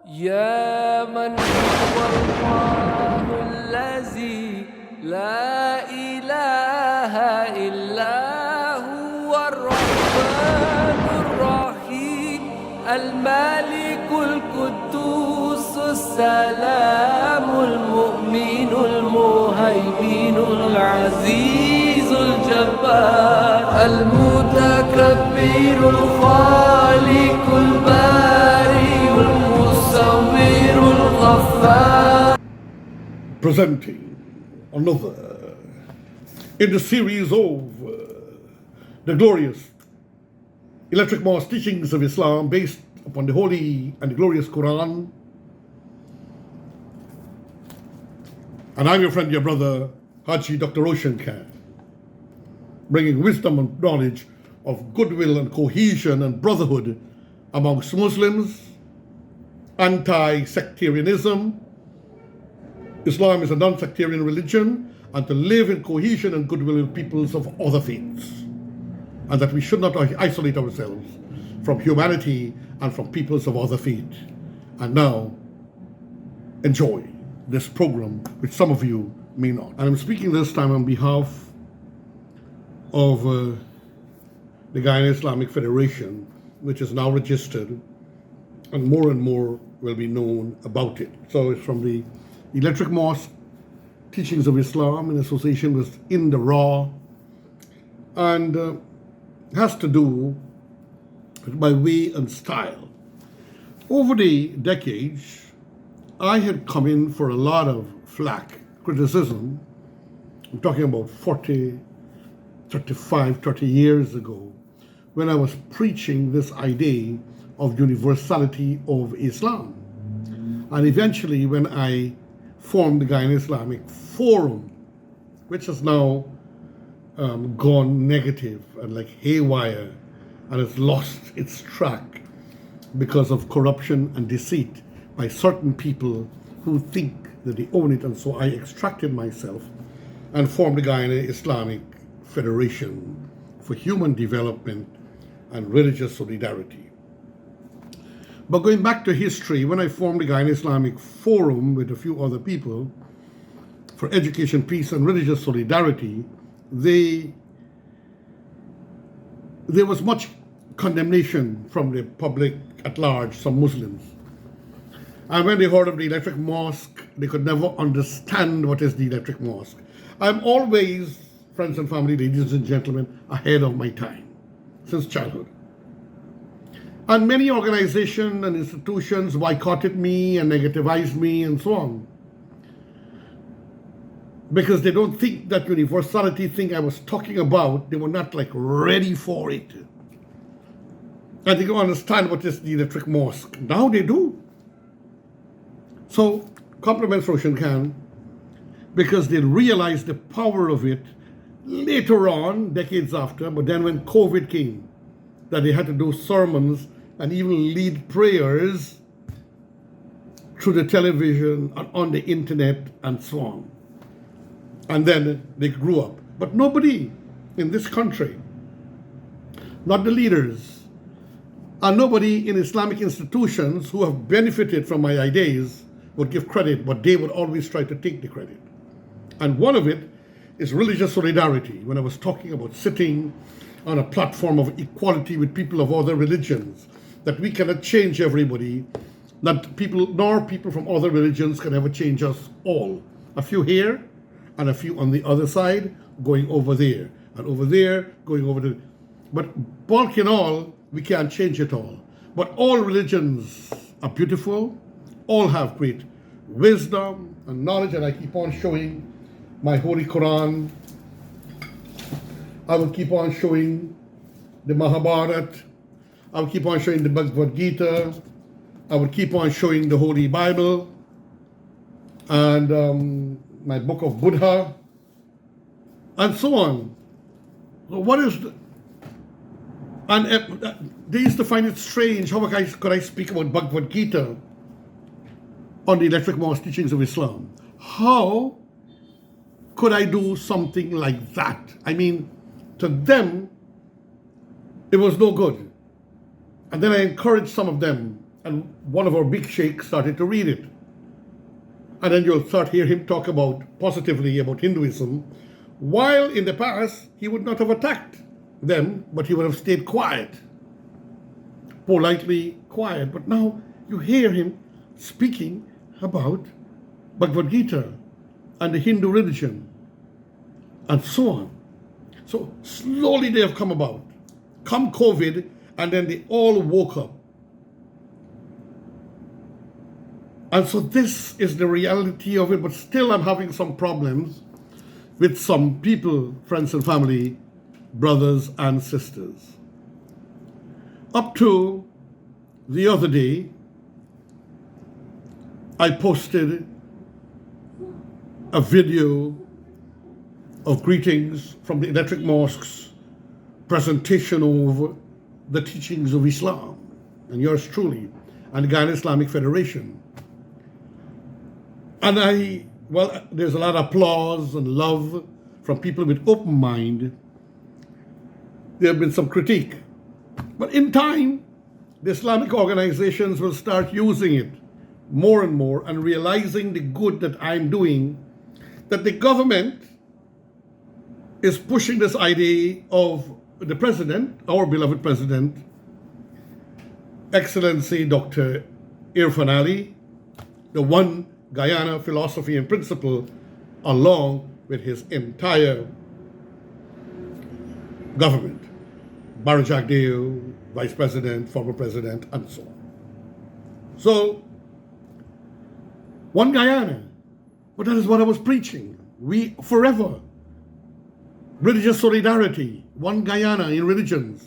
يا من هو الله الذي لا إله إلا هو الرحمن الرحيم الملك القدوس السلام المؤمن المهيمن العزيز الجبار المتكبر الخالق البارئ المصور الغفار. Presenting another in the series of the glorious Electric Mosque teachings of Islam based upon the holy and the glorious Quran. And I'm your friend, your brother, Hajji Dr. Roshan, bringing wisdom and knowledge of goodwill and cohesion and brotherhood amongst Muslims, anti-sectarianism. Islam is a non-sectarian religion, and to live in cohesion and goodwill with peoples of other faiths, and that we should not isolate ourselves from humanity and from peoples of other faith. And now, enjoy this program, which some of you may not. And I'm speaking this time on behalf of the Guyana Islamic Federation, which is now registered, and more will be known about it. So it's from the Electric Mosque Teachings of Islam in association with In the Raw, and has to do with my way and style. Over the decades, I had come in for a lot of flack, criticism. I'm talking about 40, 35, 30 years ago, when I was preaching this idea of universality of Islam. And eventually, when I formed the Guyana Islamic Forum, which has now gone negative and like haywire, and has lost its track because of corruption and deceit by certain people who think that they own it. And so I extracted myself and formed the Guyana Islamic Federation for Human Development and Religious Solidarity. But going back to history, when I formed the Guyana Islamic Forum with a few other people for education, peace, and religious solidarity, there was much condemnation from the public at large, some Muslims. And when they heard of the Electric Mosque, they could never understand what is the Electric Mosque. I'm always, friends and family, ladies and gentlemen, ahead of my time, since childhood. And many organizations and institutions boycotted me and negativized me and so on, because they don't think that universality thing I was talking about, they were not like ready for it. And they don't understand what is the Electric Mosque. Now they do. So, compliments Roshan Khan, because they realized the power of it later on, decades after, but then when COVID came, that they had to do sermons and even lead prayers through the television and on the internet and so on. And then they grew up. But nobody in this country, not the leaders, and nobody in Islamic institutions who have benefited from my ideas would give credit, but they would always try to take the credit. And one of it is religious solidarity. When I was talking about sitting on a platform of equality with people of other religions, that we cannot change everybody, that people, nor people from other religions can ever change us all. A few here, and a few on the other side, going over there, and over there, going over there. But bulk in all, we can't change it all. But all religions are beautiful, all have great wisdom and knowledge, and I keep on showing my Holy Quran. I will keep on showing the Mahabharata. I will keep on showing the Bhagavad Gita. I will keep on showing the Holy Bible and my book of Buddha and so on. So what is they used to find it strange, how could I speak about Bhagavad Gita on the Electric Mosque Teachings of Islam? How could I do something like that? I mean, to them, it was no good. And then I encouraged some of them and one of our big sheikhs started to read it. And then you'll start hear him talk positively about Hinduism, while in the past he would not have attacked them, but he would have stayed quiet, politely quiet. But now you hear him speaking about Bhagavad Gita and the Hindu religion and so on. So slowly they have come about. Come COVID, and then they all woke up. And so this is the reality of it, but still I'm having some problems with some people, friends and family, brothers and sisters. Up to the other day, I posted a video of greetings from the Electric Mosque's presentation of the teachings of Islam, and yours truly, and the Guyana Islamic Federation. And there's a lot of applause and love from people with open mind. There have been some critique. But in time, the Islamic organizations will start using it more and more and realizing the good that I'm doing, that the government is pushing this idea of the president, our beloved president, Excellency Dr. Irfan Ali, the one Guyana philosophy and principle, along with his entire government. Barajak Deo, vice president, former president, and so on. So, one Guyana. But that is what I was preaching. We forever. Religious solidarity. One Guyana in religions.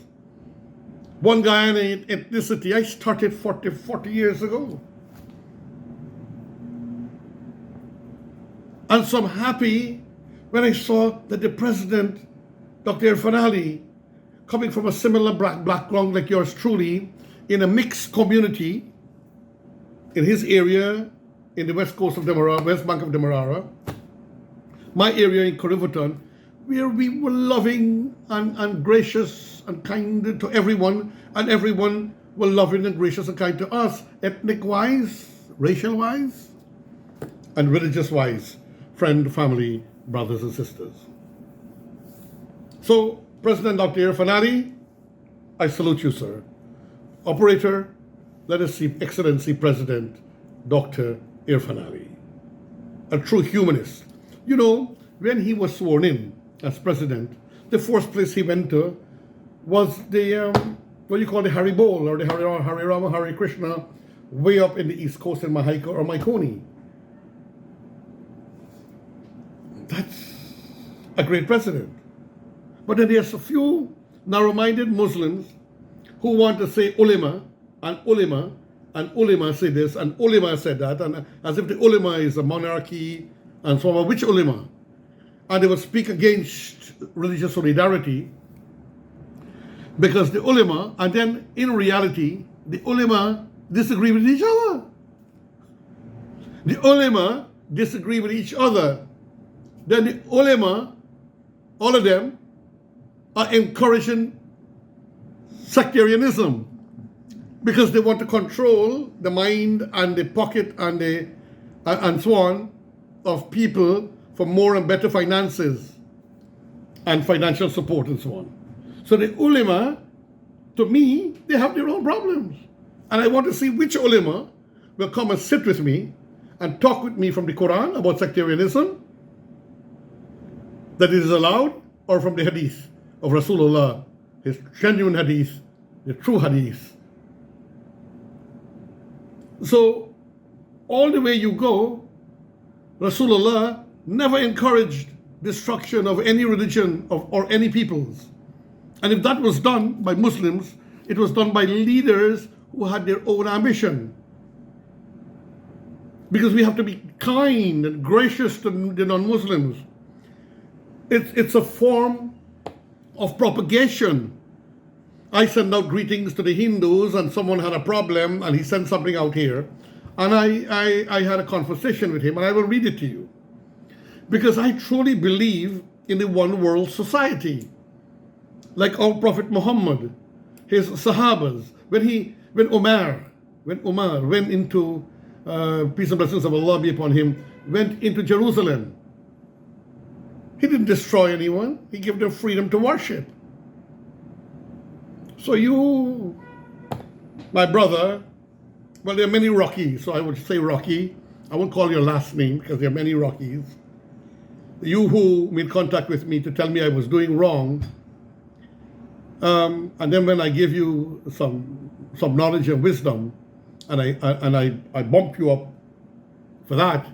One Guyana in ethnicity. I started 40 years ago. And so I'm happy when I saw that the president, Dr. Irfan Ali, coming from a similar background like yours truly, in a mixed community, in his area, in the west coast of Demerara, west bank of Demerara, my area in Karivutan, where we were loving and gracious and kind to everyone, and everyone were loving and gracious and kind to us, ethnic-wise, racial-wise, and religious-wise, friend, family, brothers and sisters. So, President Dr. Irfan Ali, I salute you, sir. Operator, let us see Excellency President Dr. Irfan Ali, a true humanist. You know, when he was sworn in as president, the first place he went to was the, what you call the Hari Bol, or the Hari Rama, Hari Krishna, way up in the east coast in Mahaika or Maikoni. That's a great president. But then there's a few narrow-minded Muslims who want to say ulema, and ulema, and ulema say this, and ulema said that, and as if the ulema is a monarchy, and so on. Which ulema? And they would speak against religious solidarity, because the ulema, and then in reality, the ulema disagree with each other. The ulema disagree with each other. Then the ulema, all of them, are encouraging sectarianism because they want to control the mind and the pocket and so on of people for more and better finances and financial support and so on. So the ulema, to me, they have their own problems. And I want to see which ulema will come and sit with me and talk with me from the Quran about sectarianism, that it is allowed, or from the hadith of Rasulullah, his genuine hadith, the true hadith. So, all the way you go, Rasulullah never encouraged destruction of any religion or any peoples. And if that was done by Muslims, it was done by leaders who had their own ambition. Because we have to be kind and gracious to the non-Muslims. It's a form of propagation. I send out greetings to the Hindus, and someone had a problem and he sent something out here, and I had a conversation with him, and I will read it to you, because I truly believe in the one world society, like our Prophet Muhammad, his Sahabas, when Umar when Umar went into, peace and blessings of Allah be upon him, went into Jerusalem. He didn't destroy anyone. He gave them freedom to worship. So you, my brother, well, there are many Rockies, so I would say Rocky. I won't call your last name because there are many Rockies. You who made contact with me to tell me I was doing wrong, and then when I give you some knowledge and wisdom, and I bump you up for that,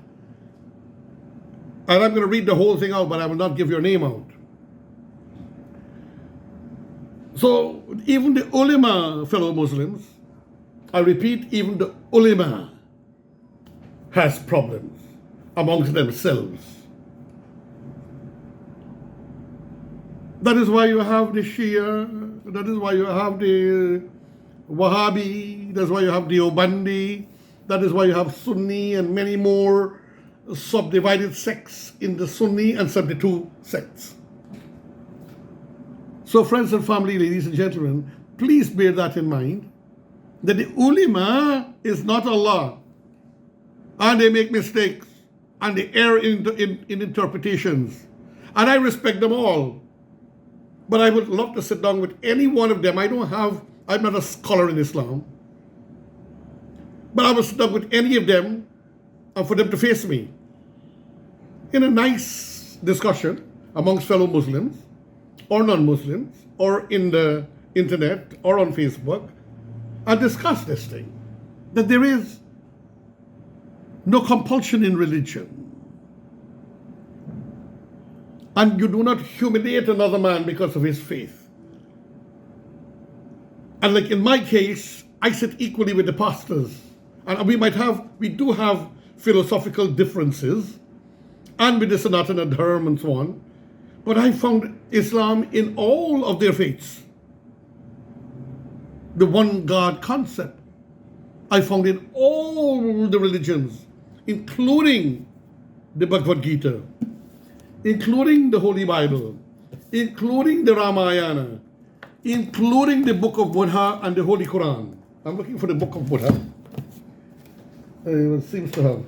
and I'm going to read the whole thing out, but I will not give your name out. So even the ulama, fellow Muslims, I repeat, even the ulama has problems amongst themselves. That is why you have the Shia, that is why you have the Wahhabi, that's why you have the Obandi, that is why you have Sunni and many more subdivided sects in the Sunni and 72 sects. So friends and family, ladies and gentlemen, please bear that in mind, that the ulama is not Allah, and they make mistakes, and they err in interpretations, and I respect them all. But I would love to sit down with any one of them. I'm not a scholar in Islam, but I would sit down with any of them and for them to face me in a nice discussion amongst fellow Muslims or non-Muslims or in the internet or on Facebook and discuss this thing, that there is no compulsion in religion. And you do not humiliate another man because of his faith. And like in my case, I sit equally with the pastors. And we do have philosophical differences, and with the Sanatana Dharma and so on. But I found Islam in all of their faiths. The one God concept. I found in all the religions, including the Bhagavad Gita, including the Holy Bible, including the Ramayana, including the Book of Buddha and the Holy Quran. I'm looking for the Book of Buddha. It seems to have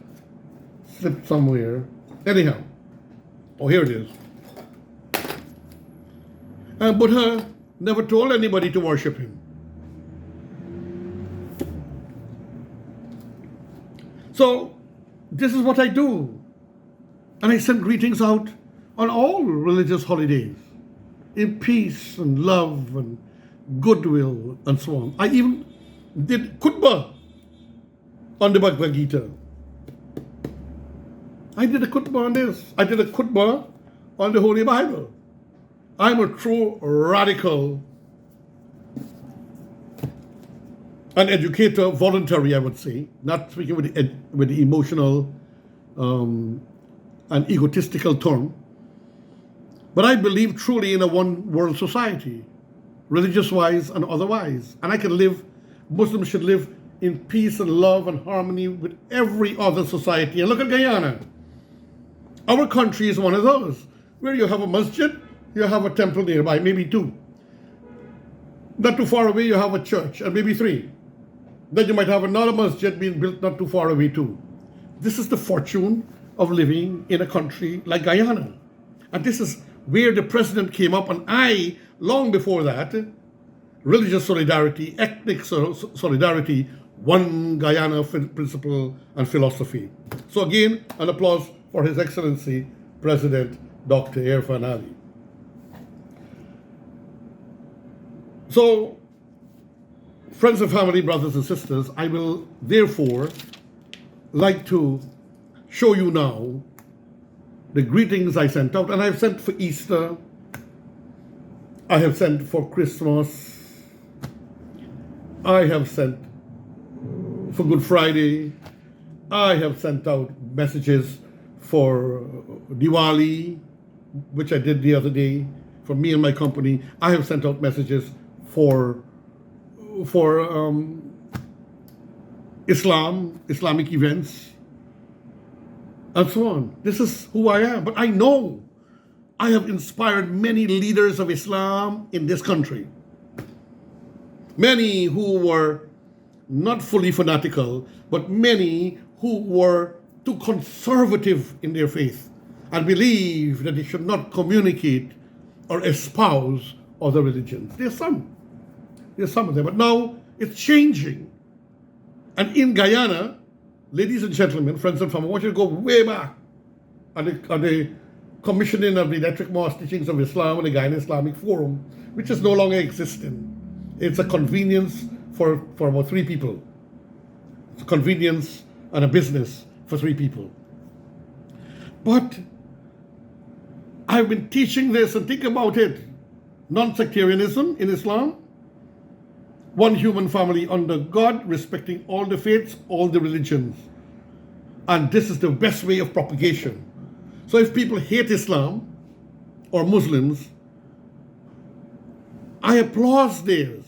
slipped somewhere. Anyhow, oh, here it is. Buddha never told anybody to worship him. So, this is what I do. And I send greetings out on all religious holidays, in peace and love and goodwill and so on. I even did khutbah on the Bhagavad Gita. I did a khutbah on this. I did a khutbah on the Holy Bible. I'm a true radical, an educator, voluntary, I would say, not speaking with the emotional an egotistical term, but I believe truly in a one-world society, religious-wise and otherwise. And Muslims should live in peace and love and harmony with every other society. And look at Guyana. Our country is one of those, where you have a masjid, you have a temple nearby, maybe two. Not too far away, you have a church, and maybe three. Then you might have another masjid being built not too far away too. This is the fortune of living in a country like Guyana. And this is where the president came up, and I, long before that, religious solidarity, ethnic solidarity, one Guyana principle and philosophy. So again, an applause for His Excellency, President Dr. Irfan Ali. So, friends and family, brothers and sisters, I will therefore like to show you now the greetings I sent out, and I've sent for Easter, I have sent for Christmas, I have sent for Good Friday, I have sent out messages for Diwali, which I did the other day, for me and my company. I have sent out messages for Islamic events, and so on. This is who I am. But I know I have inspired many leaders of Islam in this country. Many who were not fully fanatical, but many who were too conservative in their faith and believe that they should not communicate or espouse other religions. There's some of them, but now it's changing. And in Guyana, ladies and gentlemen, friends and family, I want you to go way back on the commissioning of the Electric Mosque Teachings of Islam and the Guyana Islamic Forum, which is no longer existing. It's a convenience for about 3 people. It's a convenience and a business for 3 people. But I've been teaching this, and think about it. Non-sectarianism in Islam, one human family under God, respecting all the faiths, all the religions. And this is the best way of propagation. So if people hate Islam or Muslims, I applaud theirs.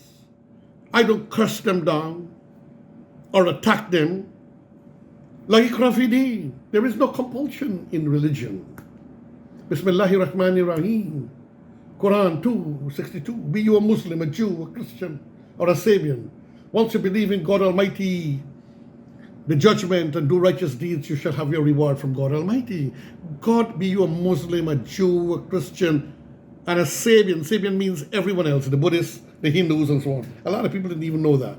I don't curse them down or attack them. La ikraha fi din. There is no compulsion in religion. Bismillahir Rahmanir Rahim. Quran 2:62. Be you a Muslim, a Jew, a Christian, or a Sabian. Once you believe in God Almighty, the judgment, and do righteous deeds, you shall have your reward from God Almighty. God, be you a Muslim, a Jew, a Christian, and a Sabian. Sabian means everyone else, the Buddhists, the Hindus, and so on. A lot of people didn't even know that.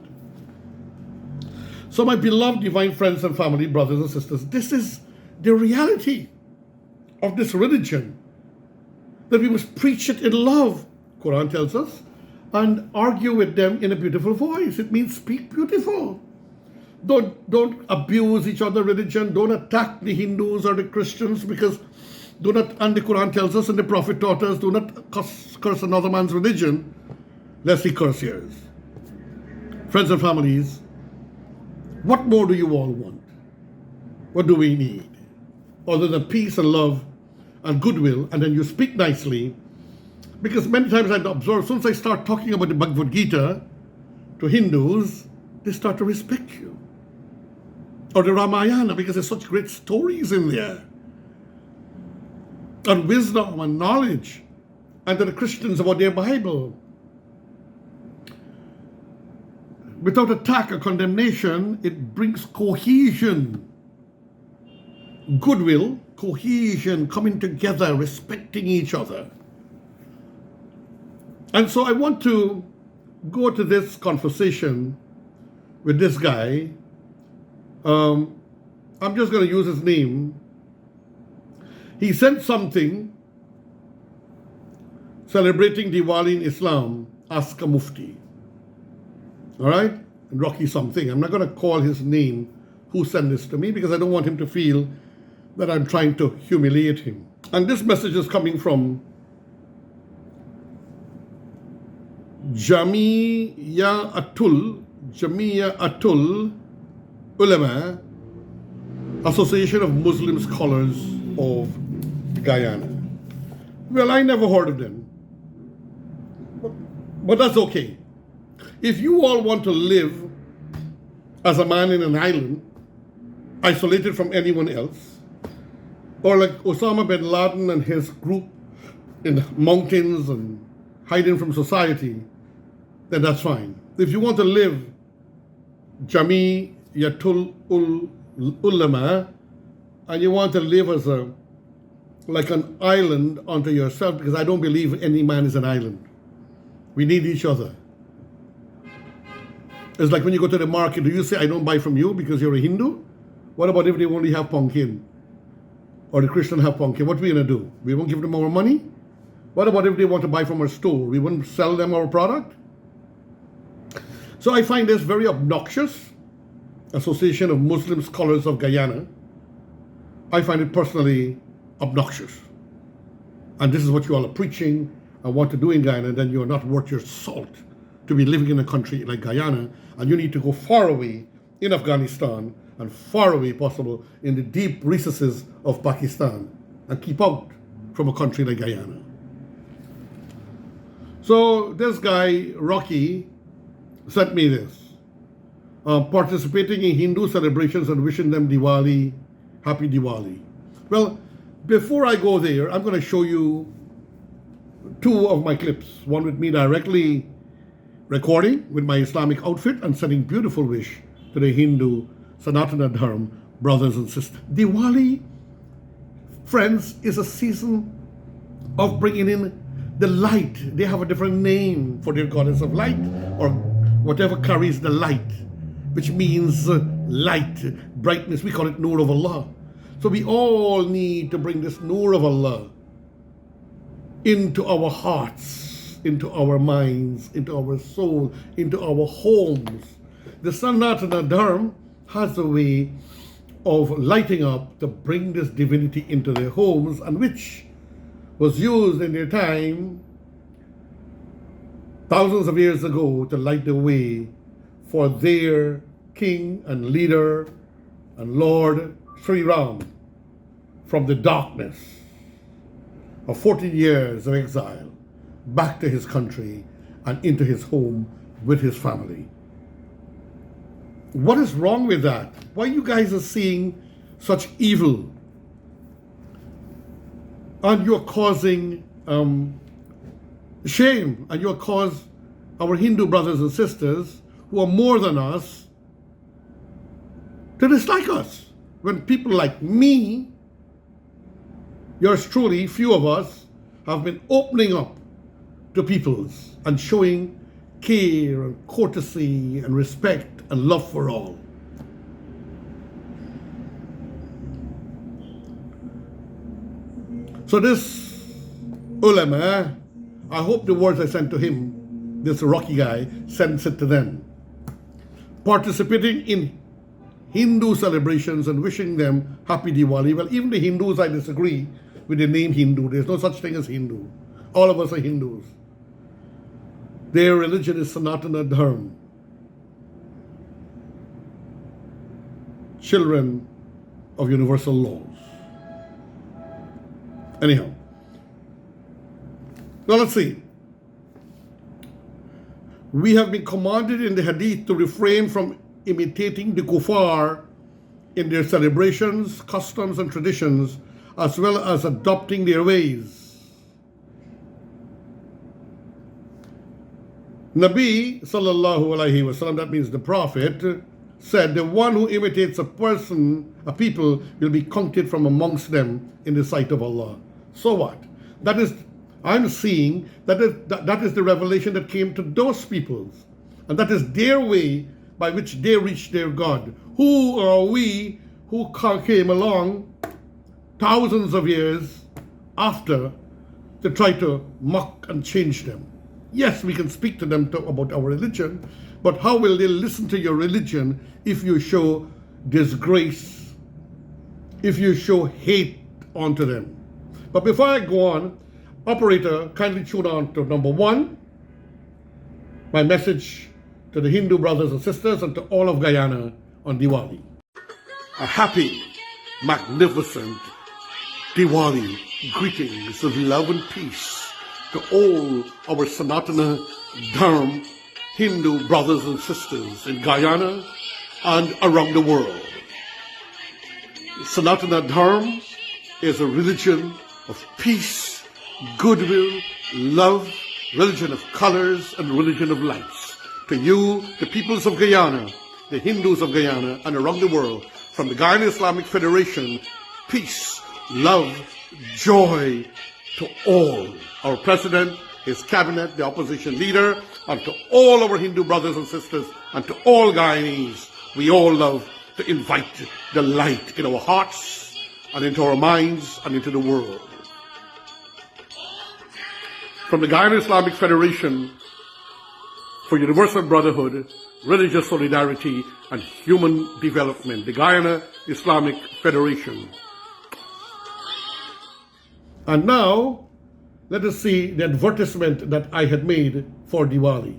So my beloved divine friends and family, brothers and sisters, this is the reality of this religion, that we must preach it in love, Quran tells us, and argue with them in a beautiful voice. It means speak beautiful. Don't abuse each other's religion. Don't attack the Hindus or the Christians, because and the Quran tells us and the Prophet taught us, do not curse another man's religion, lest he curse yours. Friends and families, what more do you all want? What do we need? Other than peace and love and goodwill, and then you speak nicely. Because many times I've observed, since I start talking about the Bhagavad Gita to Hindus, they start to respect you. Or the Ramayana, because there's such great stories in there. And wisdom and knowledge. And to the Christians about their Bible. Without attack or condemnation, it brings cohesion. Goodwill, cohesion, coming together, respecting each other. And so I want to go to this conversation with this guy. I'm just going to use his name. He sent something celebrating Diwali in Islam, ask a mufti. All right? Rocky something. I'm not going to call his name who sent this to me, because I don't want him to feel that I'm trying to humiliate him. And this message is coming from Jamia Atul Ulama, Association of Muslim Scholars of Guyana. Well, I never heard of them, but that's okay. If you all want to live as a man in an island, isolated from anyone else, or like Osama bin Laden and his group in the mountains and hiding from society, then that's fine. If you want to live Jamiyatul Ulama, and you want to live as like an island unto yourself, because I don't believe any man is an island. We need each other. It's like when you go to the market, do you say, I don't buy from you because you're a Hindu? What about if they only have pumpkin? Or the Christian have pumpkin? What are we going to do? We won't give them our money? What about if they want to buy from our store? We won't sell them our product? So I find this very obnoxious. Association of Muslim Scholars of Guyana. I find it personally obnoxious. And this is what you all are preaching and want to do in Guyana, then you're not worth your salt to be living in a country like Guyana, and you need to go far away in Afghanistan and far away, possible, in the deep recesses of Pakistan, and keep out from a country like Guyana. So this guy, Rocky, sent me this. Participating in Hindu celebrations and wishing them Diwali, happy Diwali. Well, before I go there, I'm going to show you 2 of my clips. One with me directly recording with my Islamic outfit and sending beautiful wish to the Hindu Sanatana Dharma brothers and sisters. Diwali, friends, is a season of bringing in the light. They have a different name for their goddess of light, or whatever carries the light, which means light, brightness. We call it Nur of Allah. So we all need to bring this Nur of Allah into our hearts, into our minds, into our soul, into our homes. The Sanatana Dharma has a way of lighting up to bring this divinity into their homes, and which was used in their time thousands of years ago to light the way for their king and leader and Lord Sri Ram from the darkness of 14 years of exile back to his country and into his home with his family. What is wrong with that? Why you guys are seeing such evil? And you're causing shame, and you'll cause our Hindu brothers and sisters who are more than us to dislike us. When people like me, yours truly, few of us, have been opening up to peoples and showing care and courtesy and respect and love for all. So this ulama, I hope the words I sent to him, this Rocky guy, sends it to them. Participating in Hindu celebrations and wishing them happy Diwali. Well, even the Hindus, I disagree with the name Hindu. There's no such thing as Hindu. All of us are Hindus. Their religion is Sanatana Dharma. Children of universal laws. Anyhow, now let's see. We have been commanded in the Hadith to refrain from imitating the kuffar in their celebrations, customs, and traditions, as well as adopting their ways. Nabi sallallahu alaihi wasallam, that means the Prophet, said, the one who imitates a people, will be counted from amongst them in the sight of Allah. So what? That is, I'm seeing that is the revelation that came to those peoples. And that is their way by which they reached their God. Who are we who came along thousands of years after to try to mock and change them? Yes, we can speak to them about our religion, but how will they listen to your religion if you show disgrace, if you show hate onto them? But before I go on, operator, kindly tune on to number 1, my message to the Hindu brothers and sisters and to all of Guyana on Diwali. A happy, magnificent Diwali. Greetings of love and peace to all our Sanatana Dharma Hindu brothers and sisters in Guyana and around the world. Sanatana Dharma is a religion of peace, goodwill, love, religion of colors, and religion of lights. To you, the peoples of Guyana, the Hindus of Guyana, and around the world, from the Guyana Islamic Federation, peace, love, joy to all. Our president, his cabinet, the opposition leader, and to all our Hindu brothers and sisters, and to all Guyanese, we all love to invite the light in our hearts, and into our minds, and into the world. From the Guyana Islamic Federation for Universal Brotherhood, Religious Solidarity, and Human Development, the Guyana Islamic Federation. And now, let us see the advertisement that I had made for Diwali.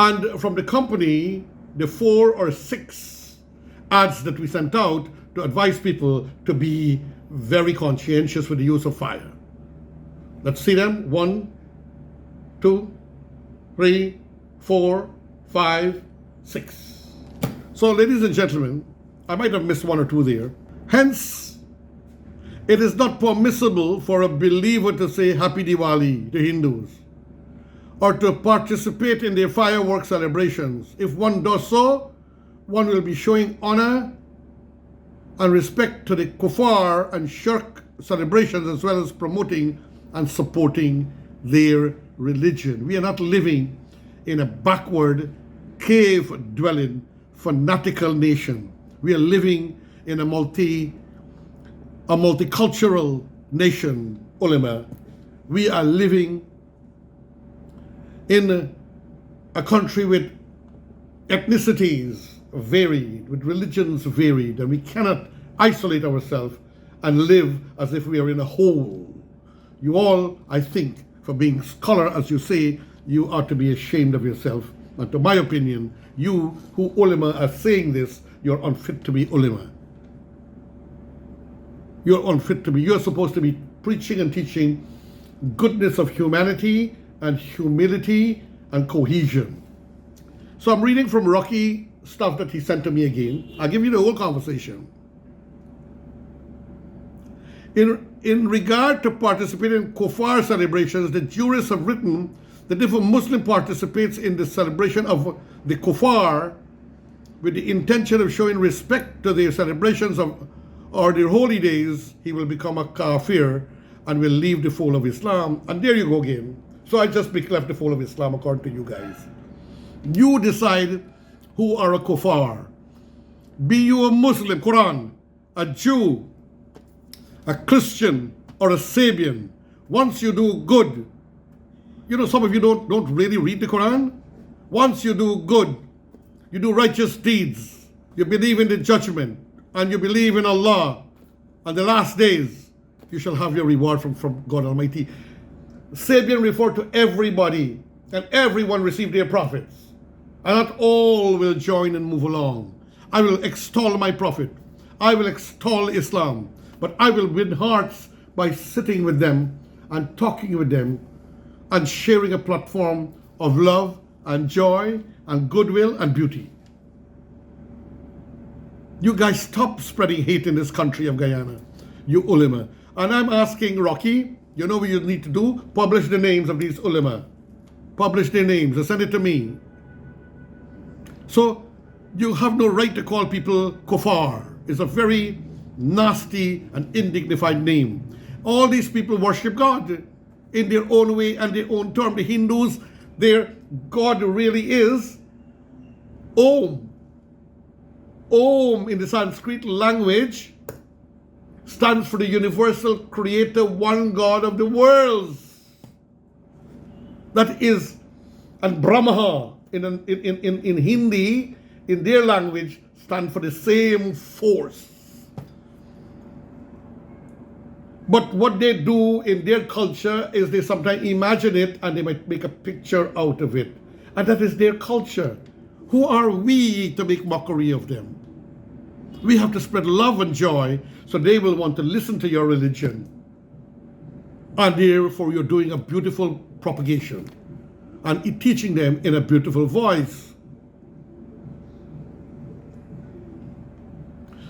And from the company, the 4 or 6 ads that we sent out to advise people to be very conscientious with the use of fire. Let's see them. 1, 2, 3, 4, 5, 6. So, ladies and gentlemen, I might have missed 1 or 2 there. Hence, it is not permissible for a believer to say Happy Diwali to Hindus or to participate in their fireworks celebrations. If one does so, one will be showing honor and respect to the kuffar and shirk celebrations, as well as promoting and supporting their religion. We are not living in a backward, cave-dwelling, fanatical nation. We are living in a multicultural nation, ulama. We are living in a country with ethnicities varied, with religions varied, and we cannot isolate ourselves and live as if we are in a whole. You all, I think, for being scholar, as you say, you ought to be ashamed of yourself. And to my opinion, you who ulama are saying this, you're unfit to be ulama. You're unfit to be. You're supposed to be preaching and teaching goodness of humanity and humility and cohesion. So I'm reading from Rocky stuff that he sent to me again. I'll give you the whole conversation. In regard to participating in kuffar celebrations, the jurists have written that if a Muslim participates in the celebration of the kuffar with the intention of showing respect to their celebrations of or their holy days, he will become a kafir and will leave the fold of Islam. And there you go again. So I just left the fold of Islam according to you guys. You decide who are a kuffar. Be you a Muslim, Quran, a Jew, a Christian, or a Sabian. Once you do good, you know, some of you don't really read the Quran. Once you do good, you do righteous deeds, you believe in the judgment, and you believe in Allah and the last days, you shall have your reward from God Almighty. Sabian referred to everybody, and everyone received their prophets. And not all will join and move along. I will extol my prophet. I will extol Islam. But I will win hearts by sitting with them and talking with them and sharing a platform of love and joy and goodwill and beauty. You guys stop spreading hate in this country of Guyana, you ulama. And I'm asking Rocky, you know what you need to do? Publish the names of these ulama. Publish their names and send it to me. So you have no right to call people kuffar. It's a very nasty and indignified name. All these people worship God in their own way and their own term. The Hindus, their God really is Om. Om in the Sanskrit language stands for the universal creator, one God of the worlds. That is, and Brahma in Hindi, in their language, stand for the same force. But what they do in their culture is they sometimes imagine it and they might make a picture out of it. And that is their culture. Who are we to make mockery of them? We have to spread love and joy so they will want to listen to your religion. And therefore you're doing a beautiful propagation and teaching them in a beautiful voice.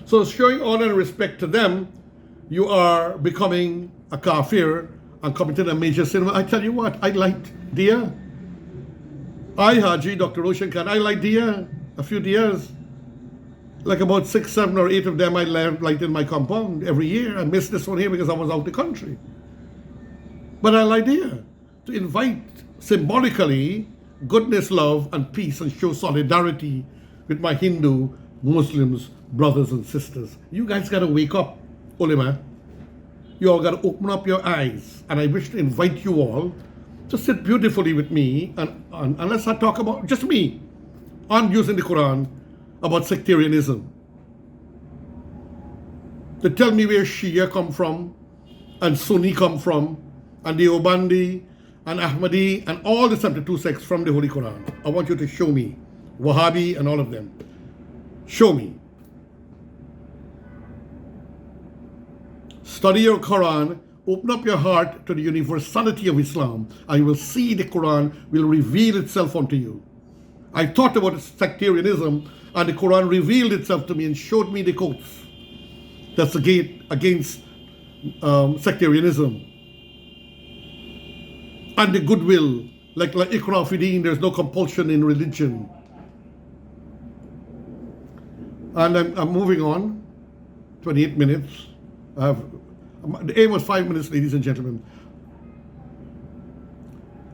So showing honor and respect to them, you are becoming a kafir and committing a major sin. I tell you what, I liked Dia. Hajji Dr. Roshan, I like Dia, a few Dias. Like about 6, 7, or 8 of them I light in my compound every year. I missed this one here because I was out the country. But I like Dia to invite symbolically goodness, love, and peace and show solidarity with my Hindu, Muslims, brothers and sisters. You guys got to wake up, ulama. You all got to open up your eyes. And I wish to invite you all to sit beautifully with me and let's not talk about just me on using the Quran about sectarianism. To tell me where Shia come from and Sunni come from and the Obandi and Ahmadi and all the 72 sects from the Holy Quran. I want you to show me. Wahhabi and all of them. Show me. Study your Quran, open up your heart to the universality of Islam, and you will see the Quran will reveal itself unto you. I thought about sectarianism, and the Quran revealed itself to me and showed me the quotes that's against sectarianism. And the goodwill, like Iqra Fideen, there's no compulsion in religion. And I'm moving on, 28 minutes. The aim was 5 minutes, ladies and gentlemen.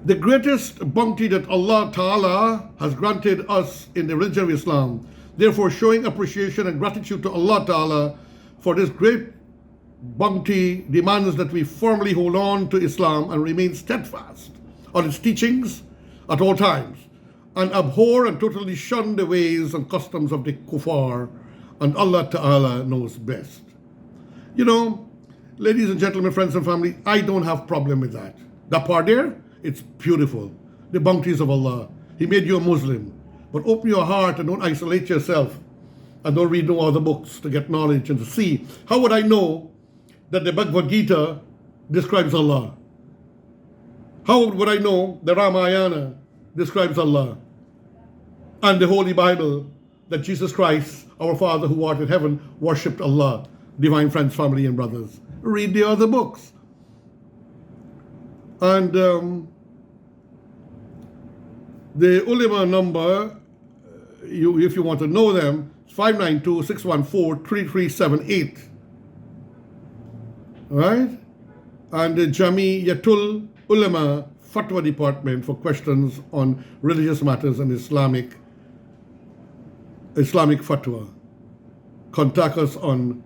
The greatest bounty that Allah Ta'ala has granted us in the religion of Islam. Therefore, showing appreciation and gratitude to Allah Ta'ala for this great bounty demands that we firmly hold on to Islam and remain steadfast on its teachings at all times, and abhor and totally shun the ways and customs of the kuffar, and Allah Ta'ala knows best. You know, ladies and gentlemen, friends and family, I don't have problem with that. That part there, it's beautiful. The bounties of Allah. He made you a Muslim. But open your heart and don't isolate yourself. And don't read no other books to get knowledge and to see. How would I know that the Bhagavad Gita describes Allah? How would I know the Ramayana describes Allah? And the Holy Bible, that Jesus Christ, our Father who art in heaven, worshipped Allah. Divine friends, family and brothers. Read the other books. And the ulama number, if you want to know them, is 592-614-3378. Right? And the Jamiyatul Ulama Fatwa Department for questions on religious matters and Islamic fatwa. Contact us on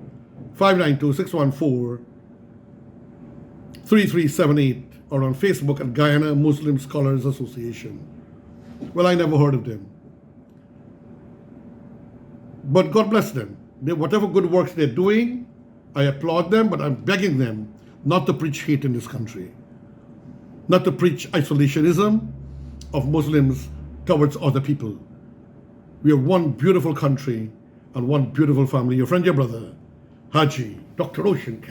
592-614-3378 or on Facebook at Guyana Muslim Scholars Association. Well, I never heard of them. But God bless them. Whatever good works they're doing, I applaud them, but I'm begging them not to preach hate in this country. Not to preach isolationism of Muslims towards other people. We are one beautiful country and one beautiful family. Your friend, your brother, Hajji Dr. Roshan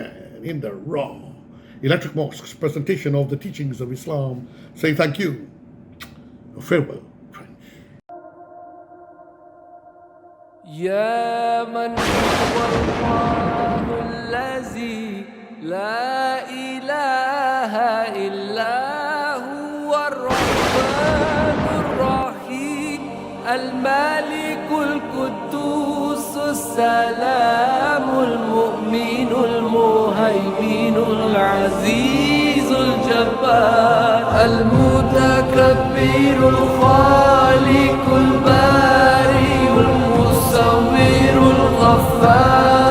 in the raw Electric Mosque's presentation of the teachings of Islam, saying thank you. Farewell, friends. يا من هو الله الذي لا إله إلا هو الرحمن الرحيم الملك القدوس السلام المؤمن المهيمن العزيز الجبار المتكبر الخالق البارئ المصور الغفار